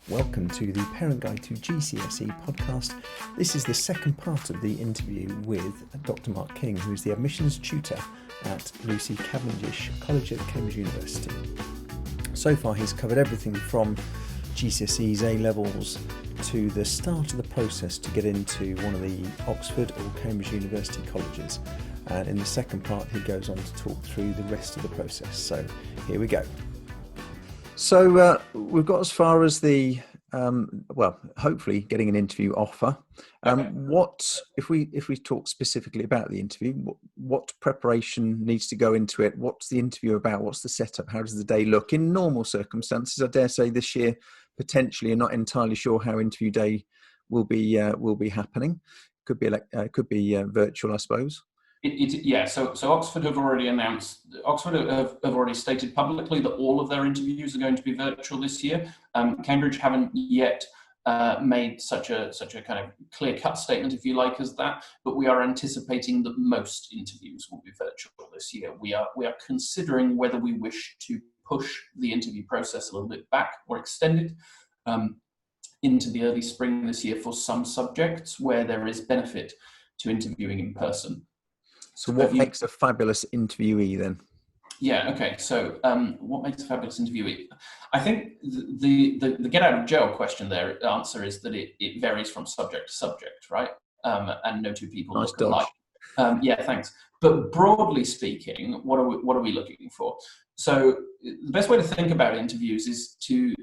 Welcome to the Parent Guide to GCSE podcast. This is the second part of the interview with Dr. Mark King, who is the admissions tutor at Lucy Cavendish College at Cambridge University. So far he's covered everything from GCSEs, A-levels to the start of the process to get into one of the Oxford or Cambridge University colleges. And in the second part he goes on to talk through the rest of the process. So here we go. So we've got as far as the, hopefully getting an interview offer. What, if we talk specifically about the interview, what preparation needs to go into it? What's the interview about? What's the setup? How does the day look? In normal circumstances, I dare say this year, potentially, you're not entirely sure how interview day will be happening. Could be virtual, I suppose. So Oxford have already announced, have already stated publicly that all of their interviews are going to be virtual this year. Cambridge haven't yet made such a kind of clear-cut statement, if you like, as that, but we are anticipating that most interviews will be virtual this year. We are considering whether we wish to push the interview process a little bit back or extend it into the early spring this year for some subjects where there is benefit to interviewing in person. So what makes a fabulous interviewee then? Yeah, okay. So what makes a fabulous interviewee? I think the get out of jail question there, answer is that it varies from subject to subject, right? And no two people nice look alike. Yeah, thanks. But broadly speaking, what are we looking for? So the best way to think about interviews is to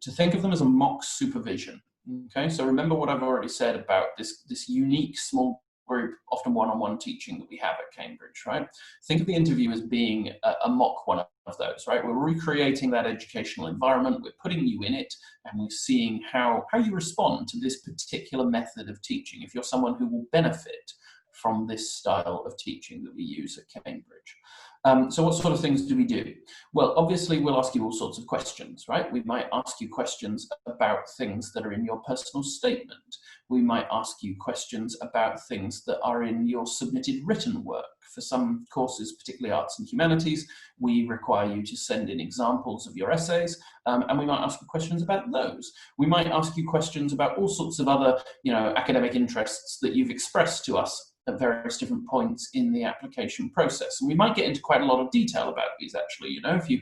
think of them as a mock supervision. Okay, so remember what I've already said about this unique small group, often one-on-one teaching that we have at Cambridge, right? Think of the interview as being a mock one of those, right? We're recreating that educational environment, we're putting you in it, and we're seeing how you respond to this particular method of teaching, if you're someone who will benefit from this style of teaching that we use at Cambridge. So what sort of things do we do? Well, obviously, we'll ask you all sorts of questions, right? We might ask you questions about things that are in your personal statement. We might ask you questions about things that are in your submitted written work. For some courses, particularly arts and humanities, we require you to send in examples of your essays, and we might ask you questions about those. We might ask you questions about all sorts of other, academic interests that you've expressed to us at various different points in the application process. And we might get into quite a lot of detail about these, actually. If you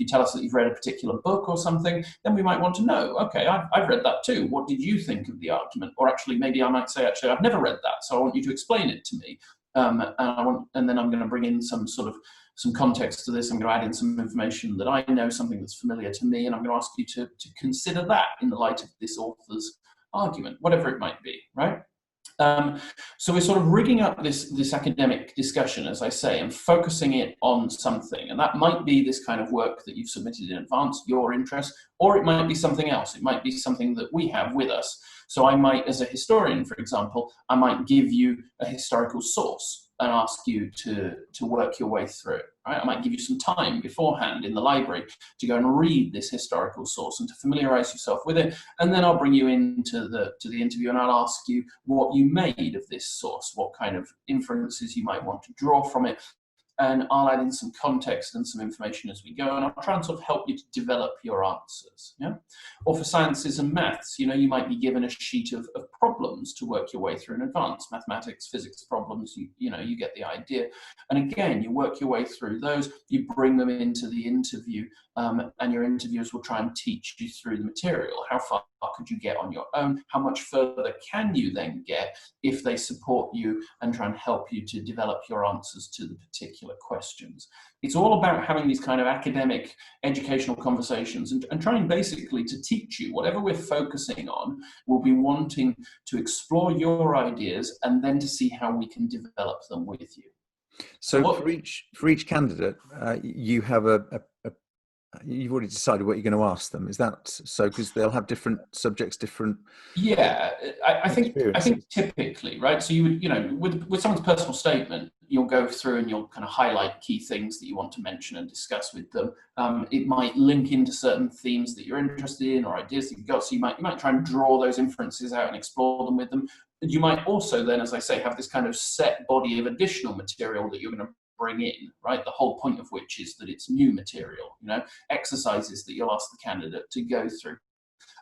tell us that you've read a particular book or something, then we might want to know, okay, I've read that too. What did you think of the argument? Or actually, maybe I might say, actually, I've never read that, so I want you to explain it to me. And then I'm going to bring in some context to this. I'm going to add in some information that I know, something that's familiar to me, and I'm going to ask you to consider that in the light of this author's argument, whatever it might be, right? So we're sort of rigging up this academic discussion, as I say, and focusing it on something. And that might be this kind of work that you've submitted in advance, your interest, or it might be something else. It might be something that we have with us. So I might, as a historian, for example, I might give you a historical source and ask you to work your way through it. Right? I might give you some time beforehand in the library to go and read this historical source and to familiarize yourself with it. And then I'll bring you into the interview and I'll ask you what you made of this source, what kind of inferences you might want to draw from it. And I'll add in some context and some information as we go, and I'll try and sort of help you to develop your answers. Yeah. Or for sciences and maths, you might be given a sheet of problems to work your way through in advance. Mathematics, physics problems, you get the idea. And again, you work your way through those, you bring them into the interview, and your interviewers will try and teach you through the material. How far could you get on your own? How much further can you then get if they support you and try and help you to develop your answers to the particular questions? It's all about having these kind of academic, educational conversations and trying basically to teach you whatever we're focusing on. We'll be wanting to explore your ideas and then to see how we can develop them with you. So for each candidate, you have you've already decided what you're going to ask them. Is that so? Because they'll have different subjects, different. Yeah, I think typically, right? So you would, with someone's personal statement, you'll go through and you'll kind of highlight key things that you want to mention and discuss with them. It might link into certain themes that you're interested in or ideas that you've got. So you might try and draw those inferences out and explore them with them. You might also then, as I say, have this kind of set body of additional material that you're going to bring in, right? The whole point of which is that it's new material, exercises that you'll ask the candidate to go through.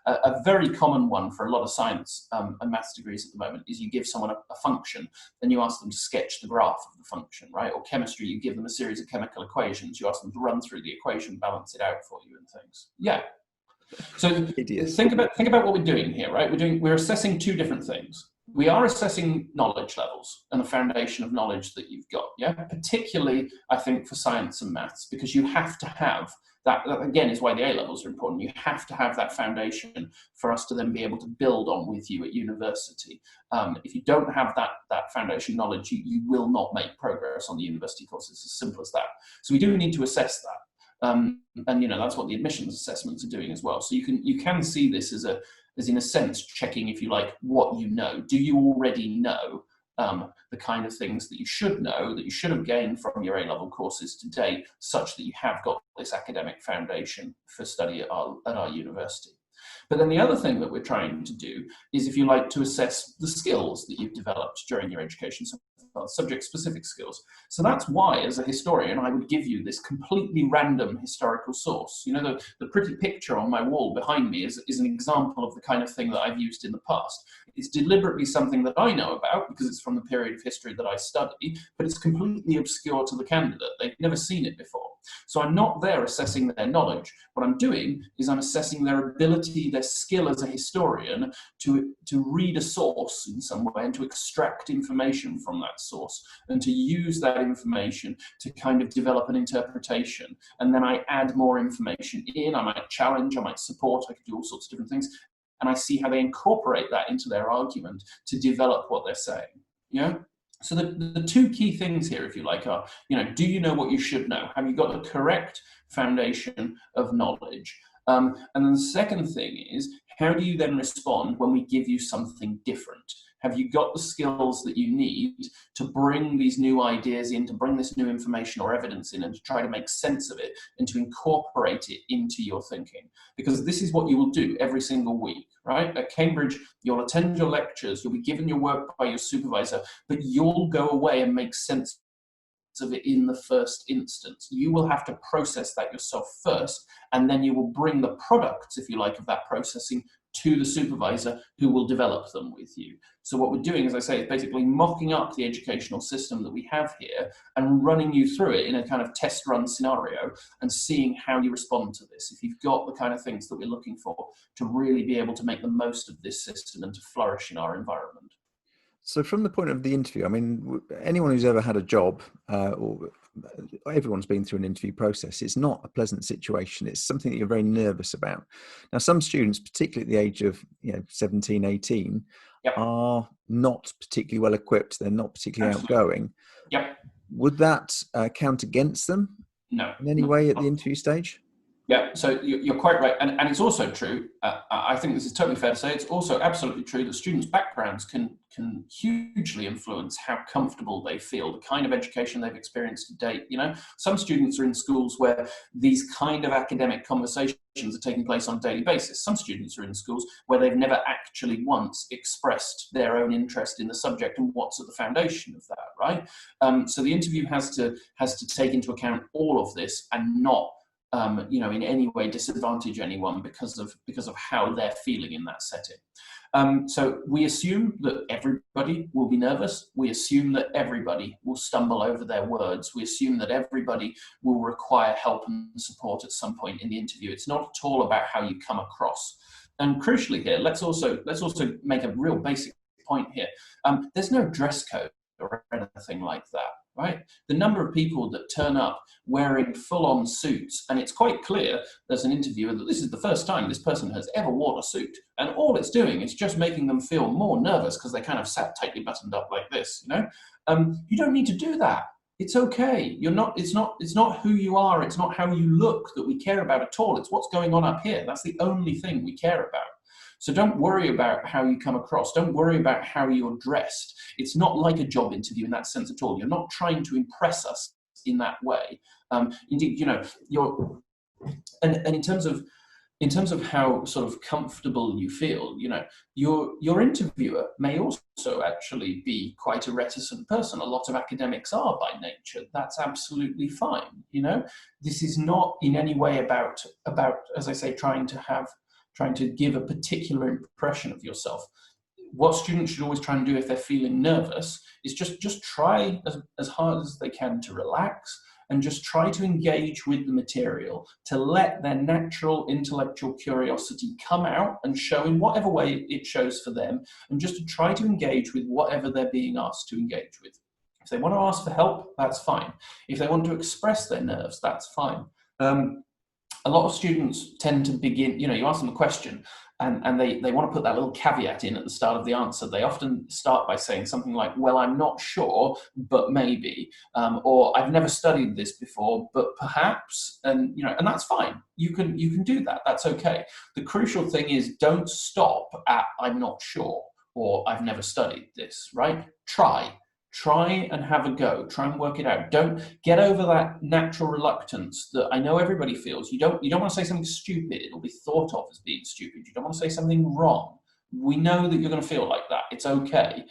A very common one for a lot of science and maths degrees at the moment is you give someone a function, and you ask them to sketch the graph of the function, right? Or chemistry, you give them a series of chemical equations, you ask them to run through the equation, balance it out for you and things. Yeah. So think about what we're doing here, right? We're assessing two different things. We are assessing knowledge levels and the foundation of knowledge that you've got, yeah? Particularly, I think, for science and maths, because you have to have that, again, is why the A-levels are important. You have to have that foundation for us to then be able to build on with you at university. If you don't have that foundation knowledge, you will not make progress on the university course. It's as simple as that. So we do need to assess that. And that's what the admissions assessments are doing as well. So you can see this as in a sense checking, if you like, what you know. Do you already know the kind of things that you should know, that you should have gained from your A-level courses to date, such that you have got this academic foundation for study at our university? But then the other thing that we're trying to do is, if you like, to assess the skills that you've developed during your education, so subject-specific skills. So that's why, as a historian, I would give you this completely random historical source. The pretty picture on my wall behind me is an example of the kind of thing that I've used in the past. It's deliberately something that I know about because it's from the period of history that I study, but it's completely obscure to the candidate. They've never seen it before. So I'm not there assessing their knowledge. What I'm doing is I'm assessing their ability, their skill as a historian to read a source in some way and to extract information from that source and to use that information to kind of develop an interpretation. And then I add more information in. I might challenge, I might support, I could do all sorts of different things. And I see how they incorporate that into their argument to develop what they're saying. So the two key things here, if you like, are, do you know what you should know? Have you got the correct foundation of knowledge? And then the second thing is, how do you then respond when we give you something different? Have you got the skills that you need to bring these new ideas in, to bring this new information or evidence in, and to try to make sense of it and to incorporate it into your thinking? Because this is what you will do every single week, right? At Cambridge, you'll attend your lectures, you'll be given your work by your supervisor, but you'll go away and make sense of it in the first instance. You will have to process that yourself first, and then you will bring the products, if you like, of that processing to the supervisor, who will develop them with you. So what we're doing, as I say, is basically mocking up the educational system that we have here and running you through it in a kind of test run scenario and seeing how you respond to this. If you've got the kind of things that we're looking for to really be able to make the most of this system and to flourish in our environment. So from the point of the interview, I mean, anyone who's ever had a job, or everyone's been through an interview process, it's not a pleasant situation. It's something that you're very nervous about. Now, some students, particularly at the age of 17, 18, Yep. are not particularly well equipped. They're not particularly Absolutely. outgoing. Yep. Would that count against them No. in any way at the interview stage? Yeah, so you're quite right. And it's also true, I think this is totally fair to say, it's also absolutely true that students' backgrounds can hugely influence how comfortable they feel, the kind of education they've experienced to date. Some students are in schools where these kind of academic conversations are taking place on a daily basis. Some students are in schools where they've never actually once expressed their own interest in the subject and what's at the foundation of that, right? So the interview has to take into account all of this and not in any way disadvantage anyone because of how they're feeling in that setting. So we assume that everybody will be nervous. We assume that everybody will stumble over their words. We assume that everybody will require help and support at some point in the interview. It's not at all about how you come across. And crucially here, let's also make a real basic point here. There's no dress code or anything like that, right? The number of people that turn up wearing full-on suits, and it's quite clear there's an interviewer that this is the first time this person has ever worn a suit, and all it's doing is just making them feel more nervous because they kind of sat tightly buttoned up like this, You don't need to do that. It's okay. It's not who you are. It's not how you look that we care about at all. It's what's going on up here. That's the only thing we care about. So don't worry about how you come across. Don't worry about how you're dressed. It's not like a job interview in that sense at all. You're not trying to impress us in that way. Indeed, and in terms of how sort of comfortable you feel, your interviewer may also actually be quite a reticent person. A lot of academics are by nature. That's absolutely fine. This is not in any way about, as I say, trying trying to give a particular impression of yourself. What students should always try and do if they're feeling nervous is just try as hard as they can to relax and just try to engage with the material, to let their natural intellectual curiosity come out and show in whatever way it shows for them, and just to try to engage with whatever they're being asked to engage with. If they want to ask for help, that's fine. If they want to express their nerves, that's fine. A lot of students tend to begin, you ask them a question and they want to put that little caveat in at the start of the answer. They often start by saying something like, well, I'm not sure, but maybe, or I've never studied this before, but perhaps, and that's fine. You can do that. That's okay. The crucial thing is, don't stop at I'm not sure or I've never studied this, right? Try and have a go. Try and work it out. Don't get over that natural reluctance that I know everybody feels. You don't want to say something stupid. It'll be thought of as being stupid. You don't want to say something wrong. We know that you're going to feel like that. It's okay.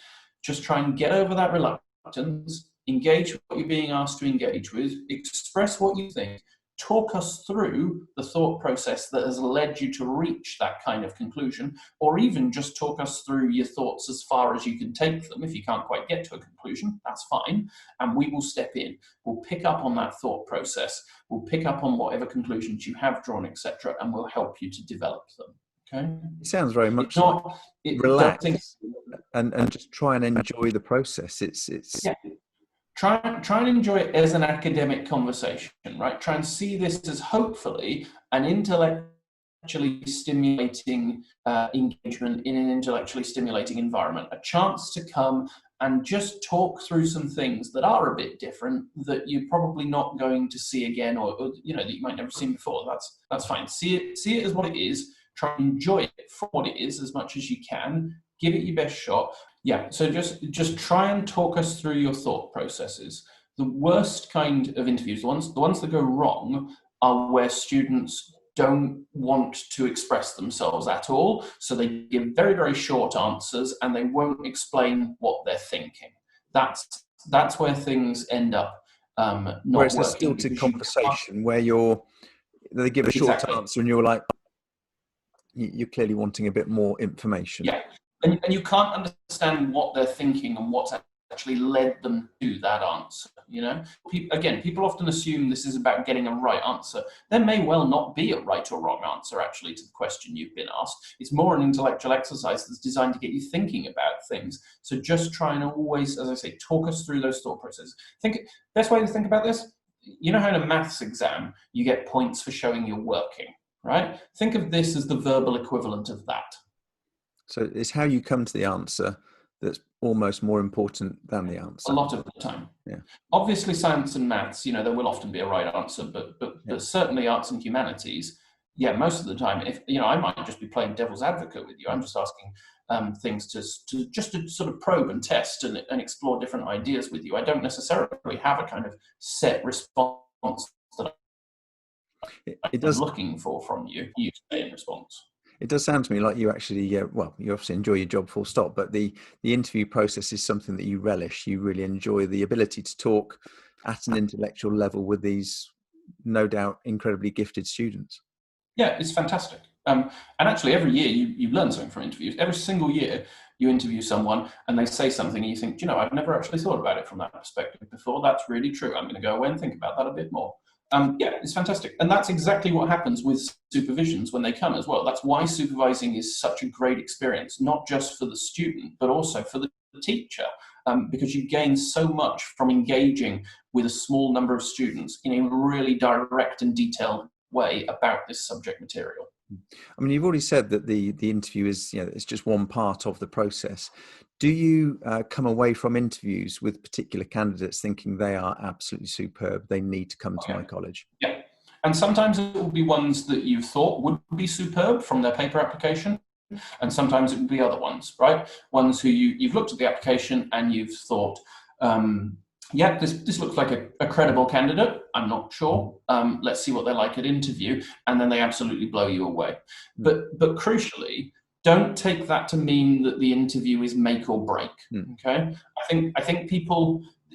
Just try and get over that reluctance. Engage with what you're being asked to engage with. Express what you think. Talk us through the thought process that has led you to reach that kind of conclusion, or even just talk us through your thoughts as far as you can take them. If you can't quite get to a conclusion, that's fine, and we will step in. We'll pick up on that thought process. We'll pick up on whatever conclusions you have drawn, etc., and we'll help you to develop them. Okay? It sounds very much like relax and just try and enjoy the process. It's yeah. Try and enjoy it as an academic conversation, right? Try and see this as hopefully an intellectually stimulating engagement in an intellectually stimulating environment, a chance to come and just talk through some things that are a bit different that you're probably not going to see again, or that you might never seen before. That's fine. See it as what it is. Try and enjoy it for what it is as much as you can. Give it your best shot. Yeah, so just try and talk us through your thought processes. The worst kind of interviews, the ones that go wrong, are where students don't want to express themselves at all. So they give very, very short answers and they won't explain what they're thinking. That's where things end up not where it's working. a stilted conversation where they give a short answer and you're like, you're clearly wanting a bit more information. Yeah. And you can't understand what they're thinking and what's actually led them to that answer. People often assume this is about getting a right answer. There may well not be a right or wrong answer actually to the question you've been asked. It's more an intellectual exercise that's designed to get you thinking about things. So just try and always, as I say, talk us through those thought processes. Best way to think about this, how in a maths exam you get points for showing you're working, right? Think of this as the verbal equivalent of that. So it's how you come to the answer that's almost more important than the answer. A lot of the time. Yeah. Obviously, science and maths, there will often be a right answer, but certainly arts and humanities, most of the time, if I might just be playing devil's advocate with you. I'm just asking things to sort of probe and test and explore different ideas with you. I don't necessarily have a kind of set response that I'm looking for from you. You say in response. It does sound to me like you actually, you obviously enjoy your job full stop, but the interview process is something that you relish. You really enjoy the ability to talk at an intellectual level with these, no doubt, incredibly gifted students. Yeah, it's fantastic. And actually every year you learn something from interviews. Every single year you interview someone and they say something and you think, I've never actually thought about it from that perspective before. That's really true. I'm going to go away and think about that a bit more. It's fantastic. And that's exactly what happens with supervisions when they come as well. That's why supervising is such a great experience, not just for the student, but also for the teacher, because you gain so much from engaging with a small number of students in a really direct and detailed way about this subject material. I mean, you've already said that the interview is, it's just one part of the process. Do you come away from interviews with particular candidates thinking they are absolutely superb, they need to come to my college? Yeah. And sometimes it will be ones that you thought would be superb from their paper application. And sometimes it would be other ones, right? Ones who you've looked at the application and you've thought, this looks like a credible candidate. I'm not sure. Let's see what they're like at interview. And then they absolutely blow you away. But crucially, don't take that to mean that the interview is make or break. Okay. I think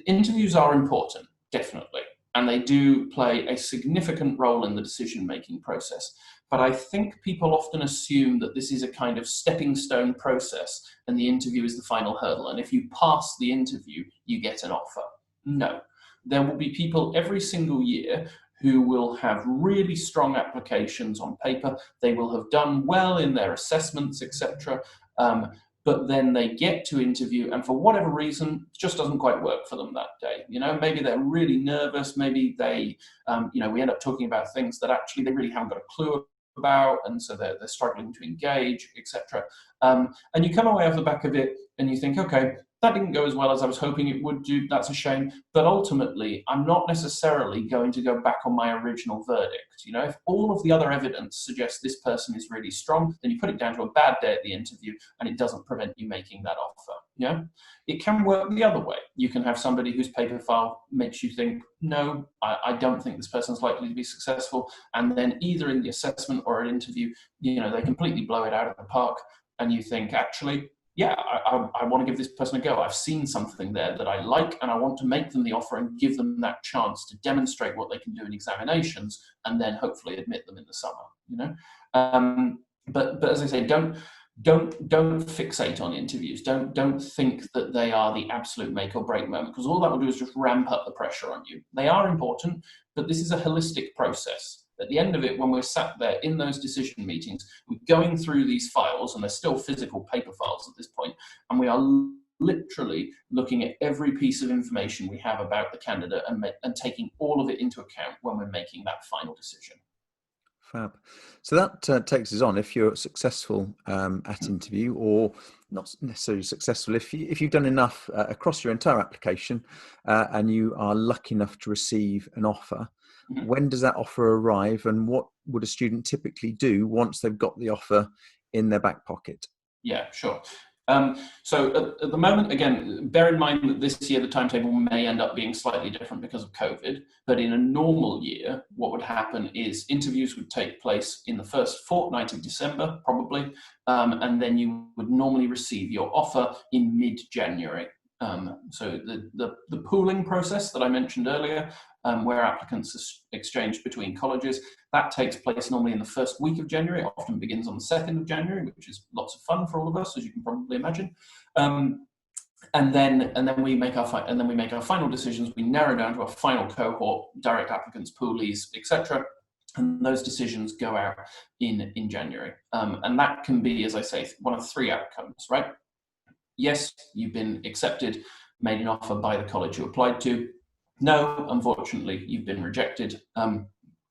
interviews are important, definitely. And they do play a significant role in the decision-making process. but I think people often assume that this is a kind of stepping stone process and the interview is the final hurdle. And if you pass the interview, you get an offer. No. There will be people every single year who will have really strong applications on paper. They will have done well in their assessments, etc. But then they get to interview, and for whatever reason, it just doesn't quite work for them that day. Maybe they're really nervous. Maybe they, we end up talking about things that actually they really haven't got a clue about, and so they're struggling to engage, etc. And you come away off the back of it, and you think, okay, that didn't go as well as I was hoping it would do. That's a shame. But ultimately, I'm not necessarily going to go back on my original verdict. If all of the other evidence suggests this person is really strong, then you put it down to a bad day at the interview, and it doesn't prevent you making that offer. It can work the other way. You can have somebody whose paper file makes you think, no, I don't think this person's likely to be successful. And then either in the assessment or an interview, they completely blow it out of the park. And you think, actually, yeah, I want to give this person a go. I've seen something there that I like, and I want to make them the offer and give them that chance to demonstrate what they can do in examinations, and then hopefully admit them in the summer. But as I say, don't fixate on interviews. Don't think that they are the absolute make or break moment, because all that will do is just ramp up the pressure on you. They are important, but this is a holistic process. At the end of it, when we're sat there in those decision meetings, we're going through these files, and they're still physical paper files at this point, and we are literally looking at every piece of information we have about the candidate and taking all of it into account when we're making that final decision. Fab. So that takes us on. If you're successful at interview, or not necessarily successful, if you've done enough across your entire application and you are lucky enough to receive an offer, when does that offer arrive, and what would a student typically do once they've got the offer in their back pocket? Yeah, sure. So at the moment, again, bear in mind that this year the timetable may end up being slightly different because of COVID, but in a normal year, what would happen is interviews would take place in the first fortnight of December, probably, and then you would normally receive your offer in mid-January. So the pooling process that I mentioned earlier, where applicants are exchanged between colleges, that takes place normally in the first week of January. It often begins on the 2nd of January, which is lots of fun for all of us, as you can probably imagine. And then we make our final decisions. We narrow down to a final cohort, direct applicants, poolies, etc. And those decisions go out in January. And that can be, as I say, one of three outcomes, right? Yes, you've been accepted, made an offer by the college you applied to. No, unfortunately, you've been rejected.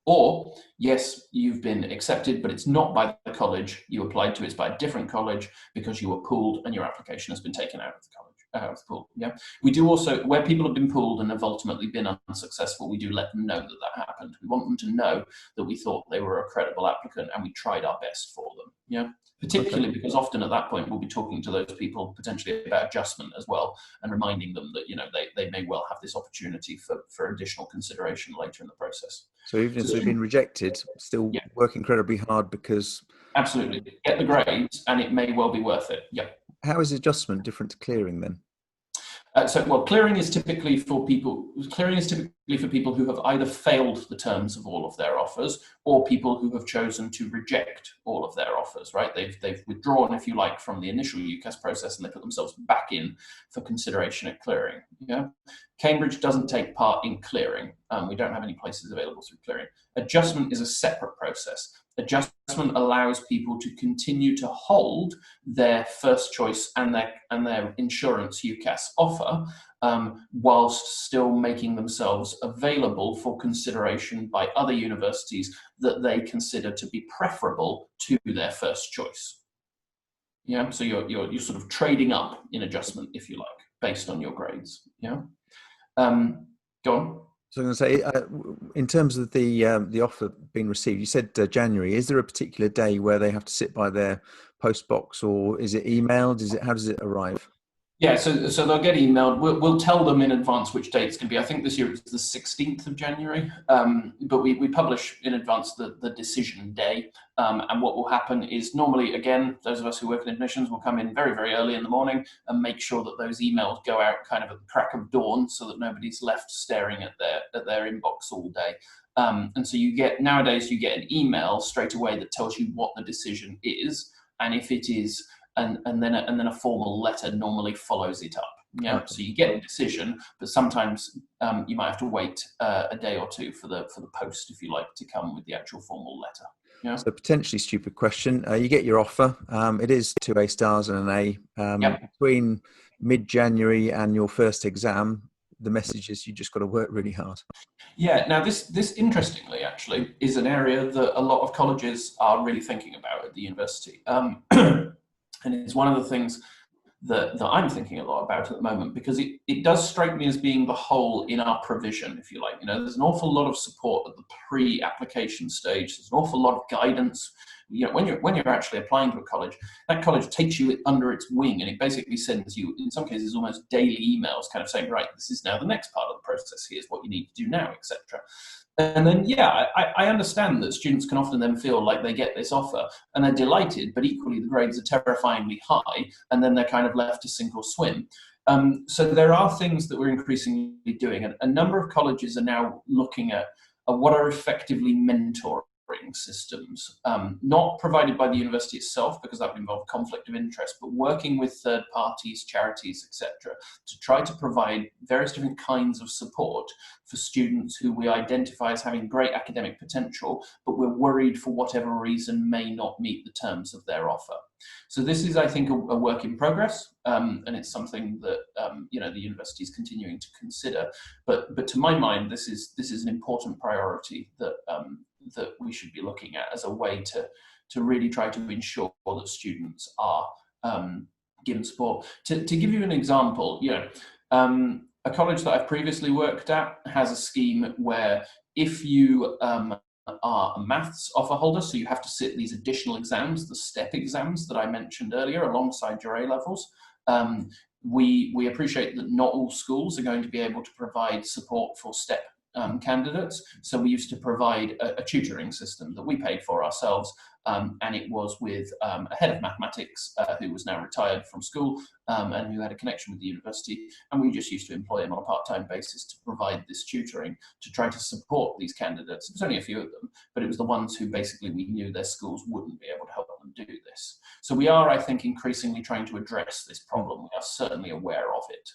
Or, yes, you've been accepted, but it's not by the college you applied to, it's by a different college because you were pooled and your application has been taken out of the college, out of the pool. Yeah. We do also, where people have been pooled and have ultimately been unsuccessful, we do let them know that happened. We want them to know that we thought they were a credible applicant and we tried our best for them. Yeah. Particularly because often at that point we'll be talking to those people potentially about adjustment as well, and reminding them that they may well have this opportunity for additional consideration later in the process. So even if they've been rejected, still work incredibly hard because... Absolutely. Get the grades and it may well be worth it. Yeah. How is adjustment different to clearing then? Clearing is typically for people who have either failed the terms of all of their offers, or people who have chosen to reject all of their offers, right? They've withdrawn, if you like, from the initial UCAS process and they put themselves back in for consideration at clearing. Yeah. Cambridge doesn't take part in clearing. We don't have any places available through clearing. Adjustment is a separate process. Adjustment allows people to continue to hold their first choice and their insurance UCAS offer, whilst still making themselves available for consideration by other universities that they consider to be preferable to their first choice. Yeah, so you're sort of trading up in adjustment, if you like, based on your grades. Yeah, go on. So I'm going to say, in terms of the offer being received, you said January. Is there a particular day where they have to sit by their post box, or is it emailed? How does it arrive? Yeah, so they'll get emailed. We'll tell them in advance which date it's going to be. I think this year it's the 16th of January, but we publish in advance the decision day. And what will happen is normally, again, those of us who work in admissions will come in very, very early in the morning and make sure that those emails go out kind of at the crack of dawn so that nobody's left staring at their inbox all day. And so nowadays you get an email straight away that tells you what the decision is, and if it is, and then a formal letter normally follows it up. Yeah, okay. So you get a decision, but sometimes you might have to wait a day or two for the post, if you like, to come with the actual formal letter. Yeah. So potentially stupid question. You get your offer. It is 2 A stars and an A. Yep. Between mid-January and your first exam, the message is you just got to work really hard. Yeah. Now, this interestingly, actually, is an area that a lot of colleges are really thinking about at the university. And it's one of the things that I'm thinking a lot about at the moment, because it does strike me as being the hole in our provision, if you like. There's an awful lot of support at the pre-application stage. There's an awful lot of guidance. When you're actually applying to a college, that college takes you under its wing, and it basically sends you, in some cases, almost daily emails, kind of saying, right, this is now the next part of the process. Here's what you need to do now, etc. And then, I understand that students can often then feel like they get this offer and they're delighted, but equally the grades are terrifyingly high, and then they're kind of left to sink or swim. So there are things that we're increasingly doing, and a number of colleges are now looking at what are effectively mentoring systems, not provided by the university itself, because that would involve conflict of interest, but working with third parties, charities, etc., to try to provide various different kinds of support for students who we identify as having great academic potential, but we're worried for whatever reason may not meet the terms of their offer. So this is, I think, a work in progress, and it's something that the university is continuing to consider. But to my mind, this is an important priority that we should be looking at as a way to really try to ensure that students are given support. To give you an example, a college that I've previously worked at has a scheme where if you are a maths offer holder, so you have to sit these additional exams, the STEP exams that I mentioned earlier, alongside your A-levels. We appreciate that not all schools are going to be able to provide support for STEP candidates, so we used to provide a tutoring system that we paid for ourselves, and it was with a head of mathematics who was now retired from school and who had a connection with the university, and we just used to employ him on a part-time basis to provide this tutoring to try to support these candidates. It was only a few of them, but it was the ones who basically we knew their schools wouldn't be able to help them do this. So we are, I think, increasingly trying to address this problem. We are certainly aware of it,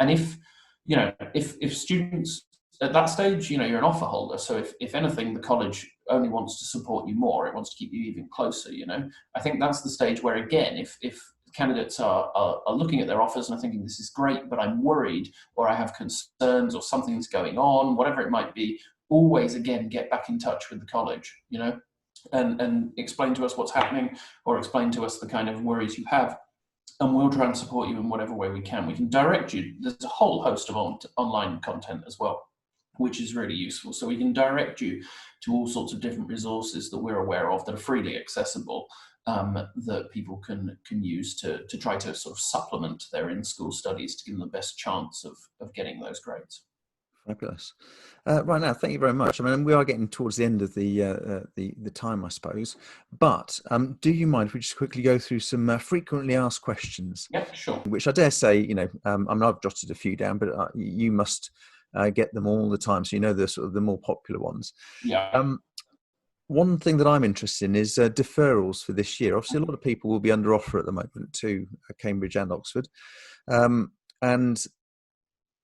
and if students at that stage, you're an offer holder. So if anything, the college only wants to support you more. It wants to keep you even closer. I think that's the stage where, again, if candidates are looking at their offers and are thinking this is great, but I'm worried, or I have concerns, or something's going on, whatever it might be, always again get back in touch with the college. And explain to us what's happening, or explain to us the kind of worries you have. And we'll try and support you in whatever way we can. We can direct you. There's a whole host of online content as well, which is really useful. So we can direct you to all sorts of different resources that we're aware of that are freely accessible, that people can use to try to sort of supplement their in-school studies to give them the best chance of getting those grades. Fabulous. Right now, thank you very much. I mean, we are getting towards the end of the time, I suppose. But do you mind if we just quickly go through some frequently asked questions? Yeah, sure. Which I dare say, I've jotted a few down, but you must get them all the time, so the sort of the more popular ones. Yeah. One thing that I'm interested in is deferrals for this year. Obviously, a lot of people will be under offer at the moment to Cambridge and Oxford, and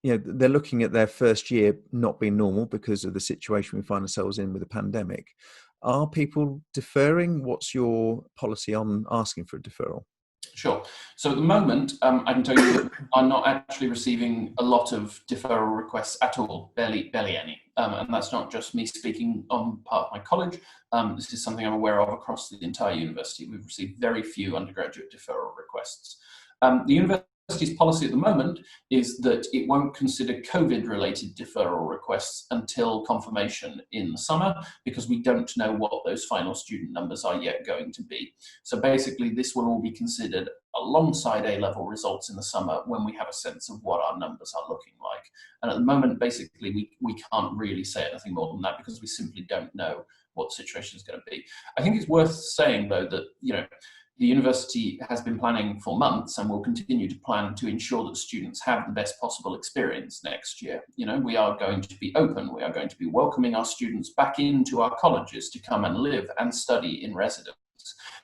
they're looking at their first year not being normal because of the situation we find ourselves in with the pandemic. Are people deferring? What's your policy on asking for a deferral? Sure. So at the moment, I can tell you that I'm not actually receiving a lot of deferral requests at all, barely any. And that's not just me speaking on part of my college. This is something I'm aware of across the entire university. We've received very few undergraduate deferral requests. The university's policy at the moment is that it won't consider COVID-related deferral requests until confirmation in the summer, because we don't know what those final student numbers are yet going to be. So basically, this will all be considered alongside A-level results in the summer when we have a sense of what our numbers are looking like. And at the moment, basically, we can't really say anything more than that because we simply don't know what the situation is going to be. I think it's worth saying, though, that, the university has been planning for months and will continue to plan to ensure that students have the best possible experience next year. We are going to be open. We are going to be welcoming our students back into our colleges to come and live and study in residence.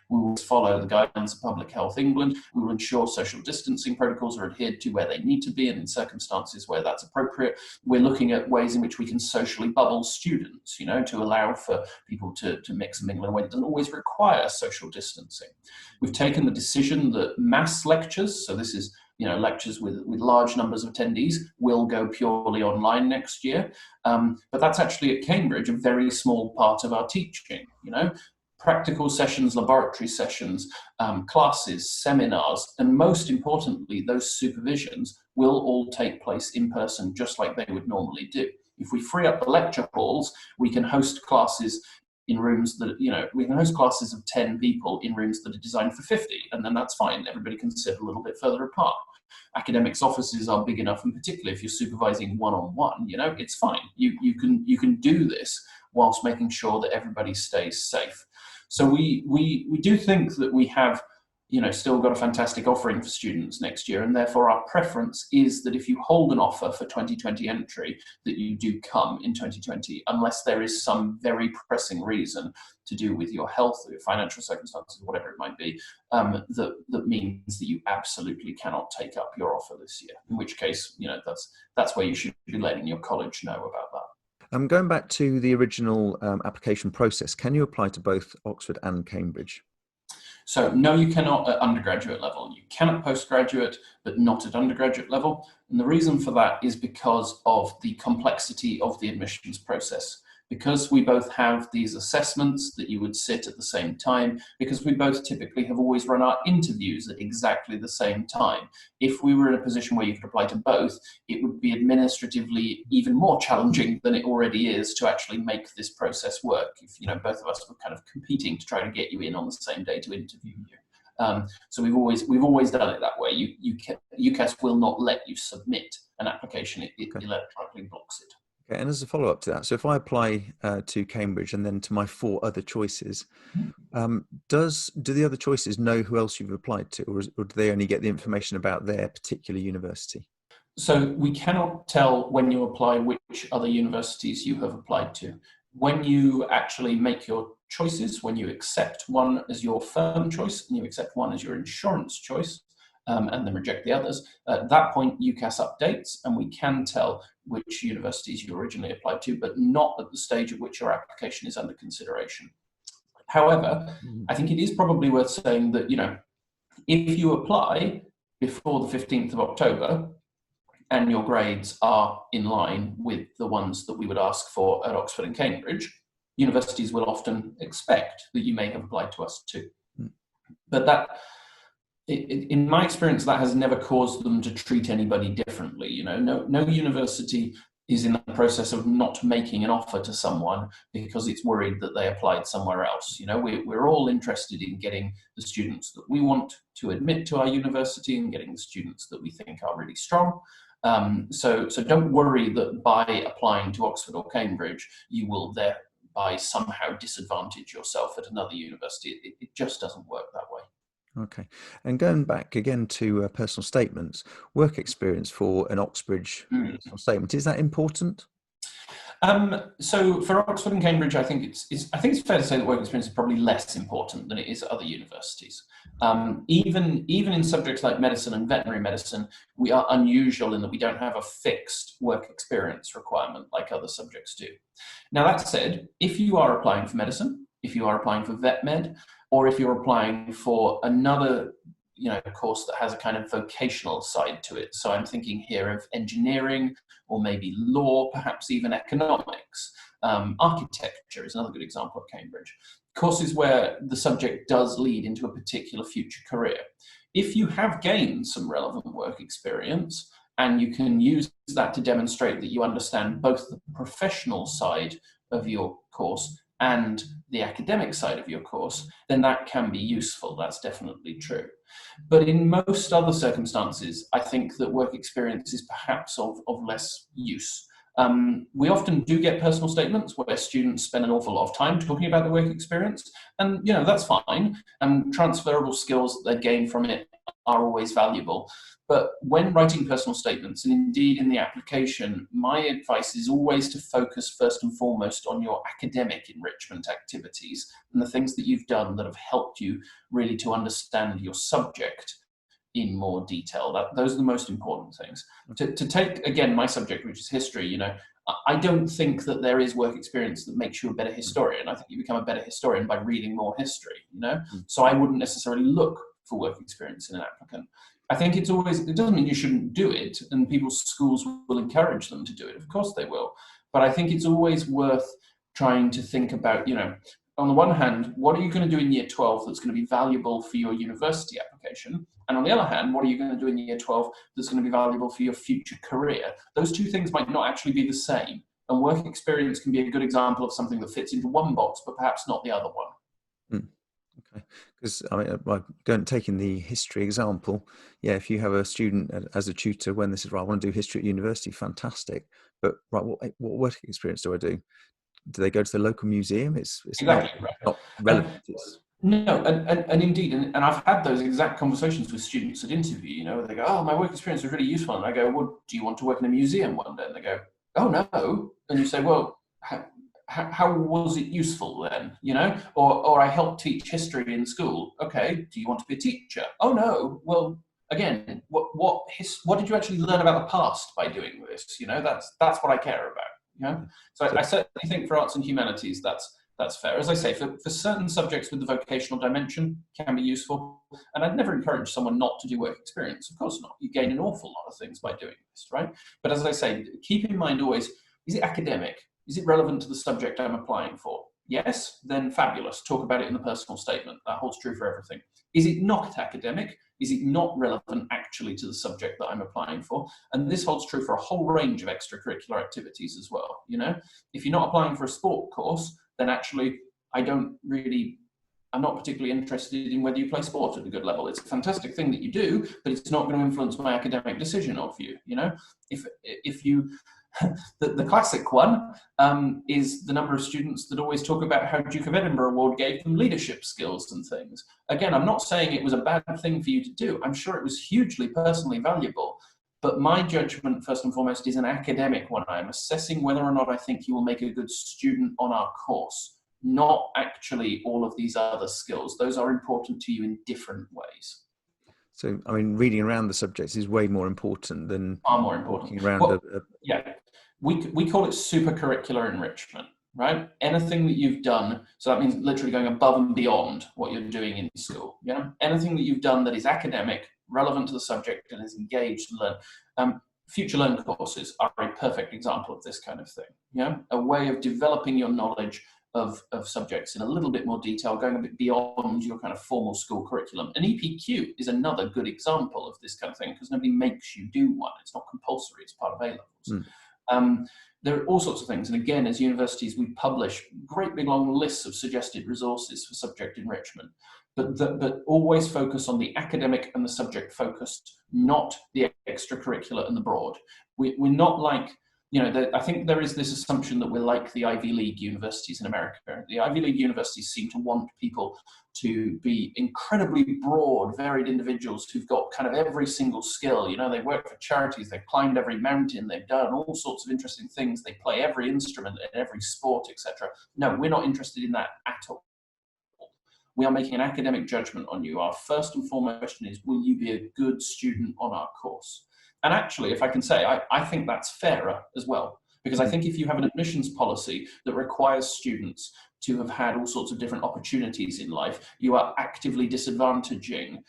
We will follow the guidelines of Public Health England. We will ensure social distancing protocols are adhered to where they need to be and in circumstances where that's appropriate. We're looking at ways in which we can socially bubble students, to allow for people to mix and mingle in a way that doesn't always require social distancing. We've taken the decision that mass lectures, so this is lectures with large numbers of attendees, will go purely online next year. But that's actually at Cambridge a very small part of our teaching, Practical sessions, laboratory sessions, classes, seminars, and most importantly, those supervisions will all take place in person just like they would normally do. If we free up the lecture halls, we can host classes in rooms that, we can host classes of 10 people in rooms that are designed for 50, and then that's fine. Everybody can sit a little bit further apart. Academics' offices are big enough, and particularly if you're supervising one-on-one, it's fine. You can do this whilst making sure that everybody stays safe. So we do think that we have, still got a fantastic offering for students next year, and therefore our preference is that if you hold an offer for 2020 entry, that you do come in 2020, unless there is some very pressing reason to do with your health or your financial circumstances, whatever it might be, that means that you absolutely cannot take up your offer this year, in which case, that's where you should be letting your college know about that. Going back to the original application process, can you apply to both Oxford and Cambridge? So no, you cannot at undergraduate level. You can at postgraduate, but not at undergraduate level. And the reason for that is because of the complexity of the admissions process. Because we both have these assessments that you would sit at the same time, because we both typically have always run our interviews at exactly the same time. If we were in a position where you could apply to both, it would be administratively even more challenging than it already is to actually make this process work. If both of us were kind of competing to try to get you in on the same day to interview you. So we've always done it that way. UCAS will not let you submit an application; it electronically blocks it. Okay, and as a follow-up to that, so if I apply to Cambridge and then to my 4 other choices, do the other choices know who else you've applied to, or do they only get the information about their particular university? So we cannot tell when you apply which other universities you have applied to. When you actually make your choices, when you accept one as your firm choice and you accept one as your insurance choice, and then reject the others. At that point, UCAS updates, and we can tell which universities you originally applied to, but not at the stage at which your application is under consideration. However, I think it is probably worth saying that, if you apply before the 15th of October, and your grades are in line with the ones that we would ask for at Oxford and Cambridge, universities will often expect that you may have applied to us too. But in my experience, that has never caused them to treat anybody differently. No university is in the process of not making an offer to someone because it's worried that they applied somewhere else. We're all interested in getting the students that we want to admit to our university and getting the students that we think are really strong. So don't worry that by applying to Oxford or Cambridge, you will thereby somehow disadvantage yourself at another university. It just doesn't work that way. Okay. And going back again to personal statements, work experience for an Oxbridge personal statement, is that important? So for Oxford and Cambridge, I think it's fair to say that work experience is probably less important than it is at other universities. Even in subjects like medicine and veterinary medicine, we are unusual in that we don't have a fixed work experience requirement like other subjects do. Now that said, if you are applying for medicine, if you are applying for vet med, or if you're applying for another course that has a kind of vocational side to it. So I'm thinking here of engineering, or maybe law, perhaps even economics. Architecture is another good example at Cambridge. Courses where the subject does lead into a particular future career. If you have gained some relevant work experience, and you can use that to demonstrate that you understand both the professional side of your course and the academic side of your course, then that can be useful. That's definitely true. But in most other circumstances, I think that work experience is perhaps of less use. We often do get personal statements where students spend an awful lot of time talking about the work experience, and that's fine. And transferable skills that they gain from it are always valuable. But when writing personal statements, and indeed in the application, my advice is always to focus first and foremost on your academic enrichment activities and the things that you've done that have helped you really to understand your subject in more detail. Those are the most important things. To take, again, my subject, which is history, I don't think that there is work experience that makes you a better historian. I think you become a better historian by reading more history, So I wouldn't necessarily look for work experience in an applicant. I think it doesn't mean you shouldn't do it, and people's schools will encourage them to do it. Of course they will. But I think it's always worth trying to think about, on the one hand, what are you going to do in year 12 that's going to be valuable for your university application? And on the other hand, what are you going to do in year 12 that's going to be valuable for your future career? Those two things might not actually be the same. And work experience can be a good example of something that fits into one box, but perhaps not the other one. Okay, because taking the history example, if you have a student as a tutor when this is right, I want to do history at university, fantastic. But right, what work experience do I do? Do they go to the local museum? It's exactly not relevant. No, and indeed, and I've had those exact conversations with students at interview. They go, "Oh, my work experience was really useful," and I go, "Well, do you want to work in a museum one day?" And they go, "Oh no," and you say, "Well, how was it useful then?" Or I helped teach history in school. Okay, do you want to be a teacher? Oh no. Well, again, what did you actually learn about the past by doing this? That's what I care about. So I certainly think for arts and humanities, that's fair. As I say, for certain subjects with the vocational dimension can be useful. And I'd never encourage someone not to do work experience. Of course not. You gain an awful lot of things by doing this, right? But as I say, keep in mind always, is it academic? Is it relevant to the subject I'm applying for? Yes, then fabulous. Talk about it in the personal statement. That holds true for everything. Is it not academic? Is it not relevant actually to the subject that I'm applying for? And this holds true for a whole range of extracurricular activities as well. If you're not applying for a sport course, then actually I'm not particularly interested in whether you play sport at a good level. It's a fantastic thing that you do, but it's not going to influence my academic decision of you. If you the classic one is the number of students that always talk about how Duke of Edinburgh Award gave them leadership skills and things. Again, I'm not saying it was a bad thing for you to do. I'm sure it was hugely personally valuable. But my judgment, first and foremost, is an academic one. I'm assessing whether or not I think you will make a good student on our course, not actually all of these other skills. Those are important to you in different ways. So, reading around the subjects is way more important than far more important. Around we call it supercurricular enrichment, right? Anything that you've done, so that means literally going above and beyond what you're doing in school. Anything that you've done that is academic, relevant to the subject, and is engaged and learn. Future Learn courses are a perfect example of this kind of thing. A way of developing your knowledge of subjects in a little bit more detail, going a bit beyond your kind of formal school curriculum. And EPQ is another good example of this kind of thing because nobody makes you do one. It's not compulsory, it's part of A-levels. There are all sorts of things. And again, as universities, we publish great big long lists of suggested resources for subject enrichment. But always focus on the academic and the subject focused, not the extracurricular and the broad. We're not like, I think there is this assumption that we're like the Ivy League universities in America. The Ivy League universities seem to want people to be incredibly broad, varied individuals who've got kind of every single skill. They work for charities, they've climbed every mountain, they've done all sorts of interesting things, they play every instrument in every sport, etc. No, we're not interested in that at all. We are making an academic judgment on you. Our first and foremost question is, will you be a good student on our course? And actually, if I can say, I think that's fairer as well. Because I think if you have an admissions policy that requires students to have had all sorts of different opportunities in life, you are actively disadvantaging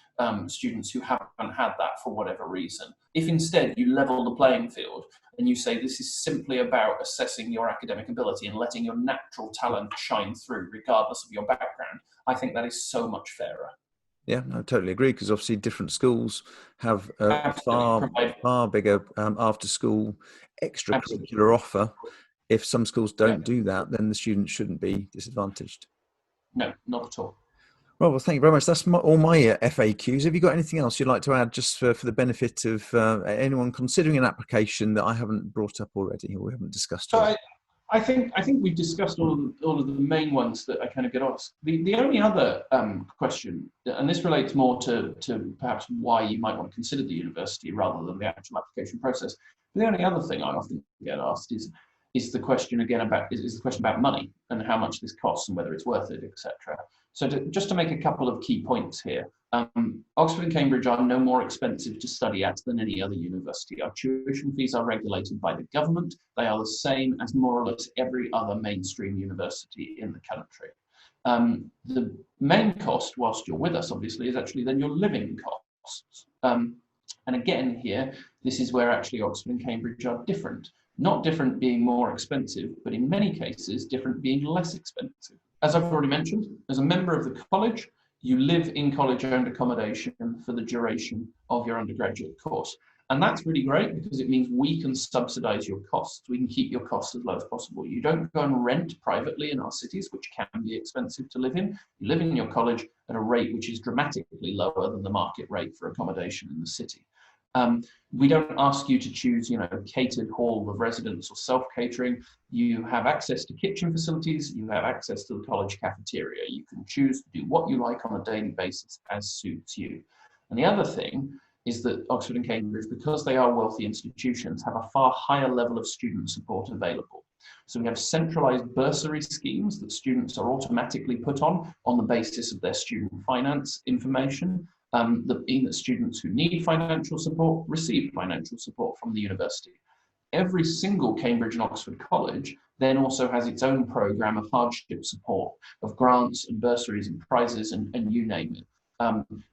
students who haven't had that for whatever reason. If instead you level the playing field and you say this is simply about assessing your academic ability and letting your natural talent shine through regardless of your background, I think that is so much fairer. Yeah, I totally agree, because obviously different schools have a far bigger after-school extracurricular offer, if some schools don't do that, then the students shouldn't be disadvantaged. No, not at all. Well, thank you very much. That's all my FAQs. Have you got anything else you'd like to add, just for the benefit of anyone considering an application that I haven't brought up already or we haven't discussed So yet? I think we've discussed all of the main ones that I kind of get asked. The only other question, and this relates more to perhaps why you might want to consider the university rather than the actual application process. The only other thing I often get asked is the question again about is the question about money and how much this costs and whether it's worth it, etc. So just to make a couple of key points here, Oxford and Cambridge are no more expensive to study at than any other university. Our tuition fees are regulated by the government. They are the same as more or less every other mainstream university in the country. The main cost, whilst you're with us, obviously, is actually then your living costs. And again here, this is where actually Oxford and Cambridge are different. Not different being more expensive, but in many cases, different being less expensive. As I've already mentioned, as a member of the college, you live in college-owned accommodation for the duration of your undergraduate course. And that's really great because it means we can subsidize your costs. We can keep your costs as low as possible. You don't go and rent privately in our cities, which can be expensive to live in. You live in your college at a rate which is dramatically lower than the market rate for accommodation in the city. We don't ask you to choose, a catered hall of residence or self-catering. You have access to kitchen facilities. You have access to the college cafeteria. You can choose to do what you like on a daily basis as suits you. And the other thing is that Oxford and Cambridge, because they are wealthy institutions, have a far higher level of student support available. So we have centralized bursary schemes that students are automatically put on the basis of their student finance information. That mean that students who need financial support receive financial support from the university. Every single Cambridge and Oxford college then also has its own program of hardship support, of grants and bursaries and prizes and you name it.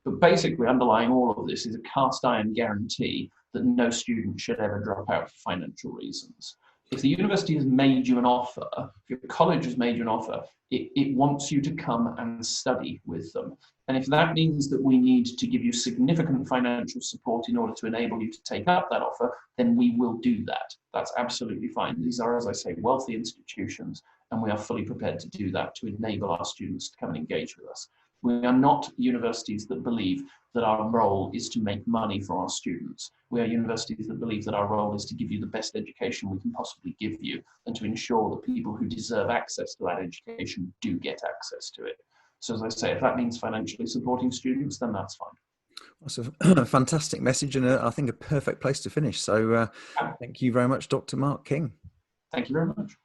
But basically underlying all of this is a cast iron guarantee that no student should ever drop out for financial reasons. If the university has made you an offer, if your college has made you an offer, it wants you to come and study with them. And if that means that we need to give you significant financial support in order to enable you to take up that offer, then we will do that. That's absolutely fine. These are, as I say, wealthy institutions, and we are fully prepared to do that to enable our students to come and engage with us. We are not universities that believe that our role is to make money for our students. We are universities that believe that our role is to give you the best education we can possibly give you and to ensure that people who deserve access to that education do get access to it. So as I say, if that means financially supporting students, then that's fine. That's a fantastic message and I think a perfect place to finish. So thank you very much, Dr. Mark King. Thank you very much.